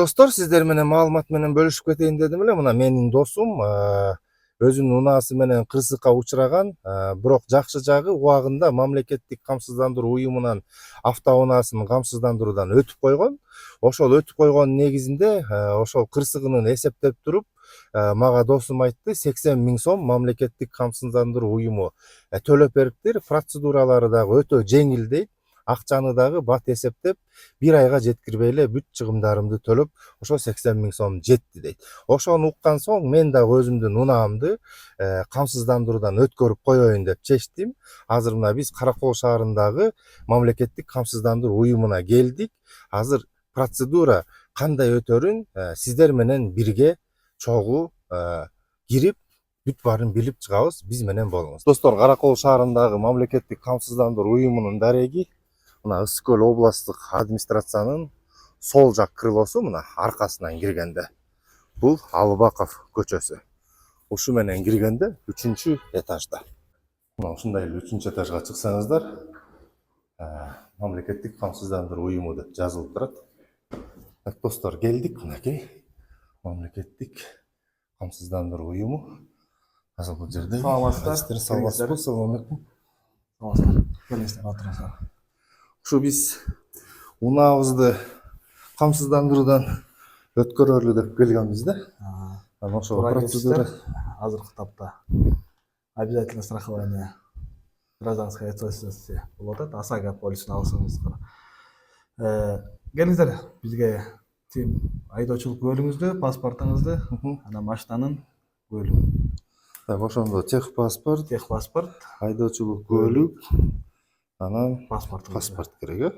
Достор, сиздер менен маалымат менен бөлүшүп кетейин дедим эле. Мына менин досум өзүнүн унаасы менен кырсыкка учураган, бирок жакшы жагы убагында мамлекеттик камсыздандыруу уюмунан автоунаасын камсыздандыруудан өтүп койгон. Ошол өтүп койгон негизинде ошол кырсыгынын эсептеп туруп, мага досум айтты, 80 000 сом мамлекеттик камсыздандыруу уюму төлөп бериптир. Процедуралары дагы өтө жеңил дейт. Акчаны дагы бат эсептеп, бир айга жеткирбей эле бүт чыгымдарымды төлөп, ошо 80 000 сом жетти дейт. Ошону уккан соң мен дагы өзүмдүн унаамды камсыздандыруудан өткөрүп коеюн деп чечтим. Азыр мына биз Каракол шаарындагы мамлекеттик камсыздандыруу уюмуна келдик. Азыр процедура кандай өтөрүн сиздер менен бирге чогуу кирип бүт баарын билип чыгабыз. Биз менен болуңуз. Достор, Каракол шаарындагы мамлекеттик камсыздандыруу уюмунун дареги мына Ысык Көл областтык администрациянын сол жак крылосу, мына аркасынан киргенде. Бул Алыбаков көчөсү. Ушу менен киргенде 3-чү этажда. Мына ушундай эле 3-чү этажга чыксаңыздар, мамлекеттик камсыздандыруу уюму деп жазылып турат. Достор, келдик, мынакей мамлекеттик камсыздандыруу уюму. Азыр бул жерде. Саламатсыздар. Саламатсызбы? Салам алейкум. Саламатсыздар. Келиңиздер, отуруңуздар. Ушу биз унаабызды камсыздандыруудан өткөрөлү деп келгенбиз да. Ошо процедура азыркы тапта обязательно страхование гражданской ответственности болуп атат. ОСАГО полисин алсаңыздар. Келиңиздер, бизге айдоочулук куәлигиңизди, паспортуңузду, анан машинанын куәлигин. Так, ошондо техпаспорт, айдоочулук куәлик, анан паспорт керек,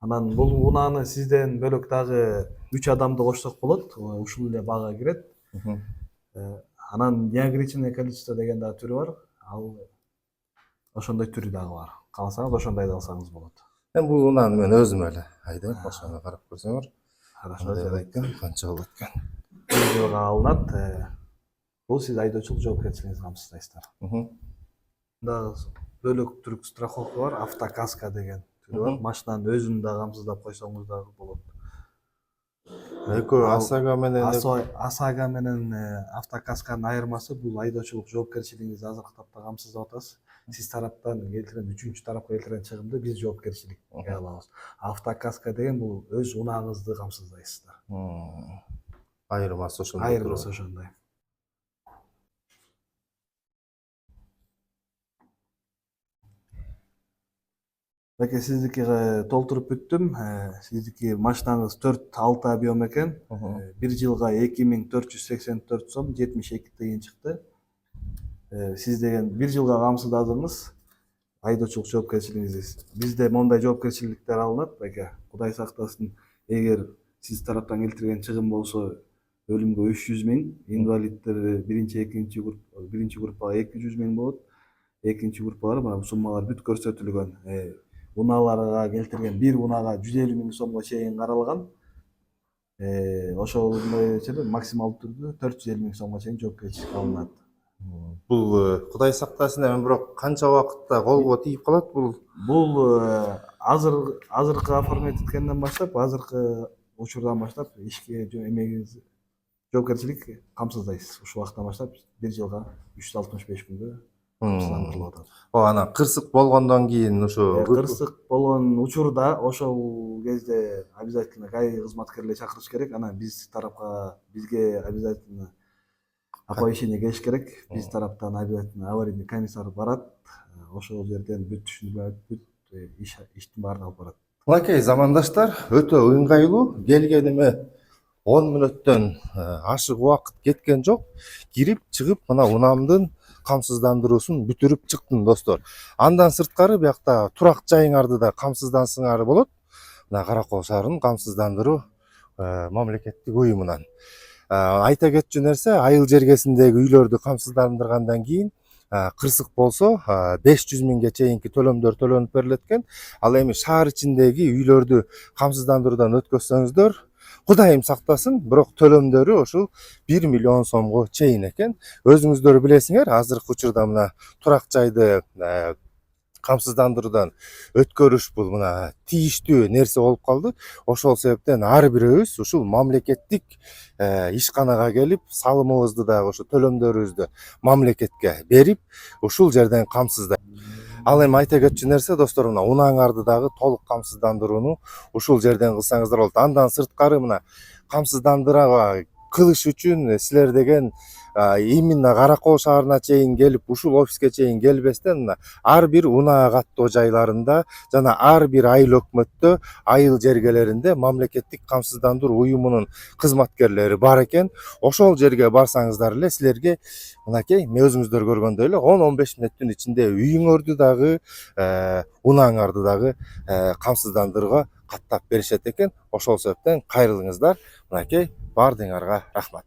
Анан бул унааны сизден бөлөк дагы 3 адамды кошсок болот, ушул эле бага кирет. Анан неограниченное количество деген дагы түрү бар. Ал ошондой түрү дагы бар. Кааласаңыз ошондой да алсаңыз болот. Мен бул унааны мен өзүм эле айдайм, ошону карап көрсөңөр. Хорошо, канча болот экен. бир жылга алынат. Бул сиз айдоочулук жоопкерчилигиңизди камсыздайсыздар. Дагы бөлөк түрк страховка бар, автокаска деген түрү бар. Машинанын өзүн да камсыздап койсоңуз дагы болот. Экөө ОСАГО менен автокасканын айырмасы бул айдоочулук жоопкерчилигиңизди азыркы тапта камсыздап атасыз. Сиз тараптан келтирген, үчүнчү тарапка келтирген чыгымды биз жоопкерчиликке алабыз. Автокаска деген бул өз унааңызды камсыздайсыздар. Айырмасы ошондой. Айырмасы ошондой. Беке, сиздики толтуруп бүттүм. Сиздики машинаңыз 4-6 объем экен. Бир жылга 2484 сом 72 тыйын чыкты. Сиз деген бир жылга камсыздадыңыз. Айдоочулук жоопкерчилигиңизди. Бизде мондай жоопкерчиликтер алынат, беке. Кудай сактасын. Эгер сиз тараптан келтирген чыгым болсо өлүмгө 300 000, инвалидтер биринчи группага 200 000 болот. Экинчи группалар мына суммалар бүт көрсөтүлгөн. Унааларга келтирген бир унаага 150 000 сомго чейин каралган. Ошол максималдуу түрдө 450 000 сомго чейин жоопкерчилик алынат. Бул Кудай сактасын, эми бирок канча убакытта колго тийип калат бул? Бул азыркы оформить эткенден баштап, азыркы учурдан баштап ишке эмегиңиз жоопкерчилик камсыздайсыз. Ушул убакыттан баштап бир жылга 365 күнгө камсыздандырылып атат. Анан кырсык болгондон кийин ушу кырсык болгон учурда ошол кезде обязательно ГАИ кызматкерлери чакырыш керек. Анан биз тарапка бизге обязательно оповещение келиш керек. Биз тараптан обязательно аварийный комиссар барат. Ошол жерден бүт түшүндүрмө, бүт иштин баарын алып барат. Мынакей замандаштар, өтө ыңгайлуу. Келгениме 10 мүнөттөн ашык убакыт кеткен жок. Кирип чыгып мына унаамдын камсыздандыруусун бүтүрүп чыктым, достор. Андан сырткары биякта турак жайыңарды да камсыздансыңар болот. Мына Каракол шаарынын камсыздандыруу мамлекеттик уюмунан. Айта кетчү нерсе, айыл жергесиндеги үйлөрдү камсыздандыргандан кийин кырсык болсо 500 000 чейинки төлөмдөр төлөнүп берилет экен. Ал эми шаар ичиндеги үйлөрдү камсыздандыруудан өткөзсөңүздөр, Кудайым сактасын, бирок төлөмдөрү ошол 1 миллион сомго чейин экен. Өзүңүздөр билесиңер, азыркы учурда мына турак жайды камсыздандыруудан өткөрүш бул мына тийиштүү нерсе болуп калды. Ошол себептен ар бирөөбүз ушул мамлекеттик ишканага келип, салымыбызды дагы ошо төлөмдөрүбүздү мамлекетке берип, ушул жерден камсыздай. Ал эми айта кетчү нерсе достор, мына унааңарды дагы толук камсыздандырууну ушул жерден кылсаңыздар болот. Андан сырткары мына камсыздандырууга кылыш үчүн силер деген именно Каракол шаарына чейин келип, ушул офиске чейин келбестен мына ар бир унаа каттоо жайларында жана ар бир айыл өкмөттө, айыл жергелеринде мамлекеттик камсыздандыруу уюмунун кызматкерлери бар экен. Ошол жерге барсаңыздар эле силерге мынакей өзүңүздөр көргөндөй эле 10-15 мүнөттүн ичинде үйүңөрдү дагы, унааңарды дагы камсыздандырууга каттап беришет экен. Ошол себептен кайрылыңыздар. Мынакей баардыгыңарга рахмат.